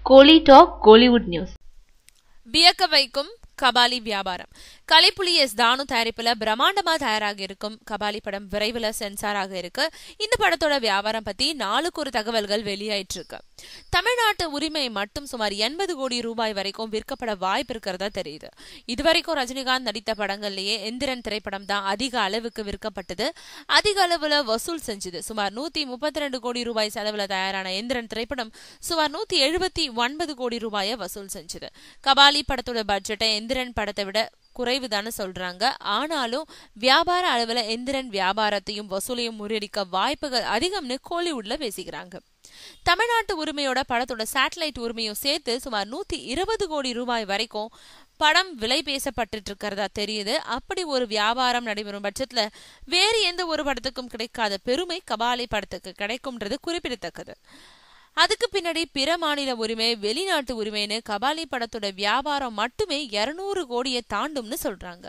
கோலி talk Kollywood news. வியக்க வைக்கும் கபாலி வியாபாரம். கலைப்புலி எஸ் தானு தயாரிப்புல பிரம்மாண்டமா தயாராக இருக்கும் கபாலி படம் விரைவில் சென்சார் ஆக இருக்கு. இந்த படத்தோட வியாபாரம் பத்தி நாளுக்கு ஒரு தகவல்கள் வெளியாயிட்டு இருக்கு. தமிழ்நாட்டு உரிமை மட்டும் சுமார் 80 கோடி ரூபாய் வரைக்கும் விற்கப்பட வாய்ப்பு இருக்கிறதா தெரியுது. இதுவரைக்கும் ரஜினிகாந்த் நடித்த படங்கள்லயே எந்திரன் திரைப்படம் தான் அதிக அளவுக்கு விற்கப்பட்டது. அதிக அளவுல வசூல் செஞ்சது. சுமார் 132 கோடி ரூபாய் செலவுல தயாரான எந்திரன் திரைப்படம் சுமார் 179 கோடி ரூபாயை வசூல் செஞ்சது. கபாலி படத்தோட பட்ஜெட்டை எந்திரன் படத்தை விட குறைவுதான்னு சொல்றாங்க. ஆனாலும் வியாபார அளவுல எந்திரன் வியாபாரத்தையும் வசூலையும் முறியடிக்க வாய்ப்புகள் அதிகம்னு கோலிவுட்ல பேசிக்கிறாங்க. தமிழ்நாட்டு உரிமையோட படத்தோட சேட்டலைட் உரிமையும் சேர்த்து சுமார் 120 கோடி ரூபாய் வரைக்கும் படம் விலை பேசப்பட்டு இருக்கிறதா தெரியுது. அப்படி ஒரு வியாபாரம் நடைபெறும் பட்சத்துல வேறு எந்த ஒரு படத்துக்கும் கிடைக்காத பெருமை கபாலி படத்துக்கு கிடைக்கும்ன்றது குறிப்பிடத்தக்கது. அதுக்கு பின்னாடி பிற மாநில உரிமை, வெளிநாட்டு உரிமைன்னு கபாலி படத்தோட வியாபாரம் மட்டுமே 200 கோடியை தாண்டும்னு சொல்றாங்க.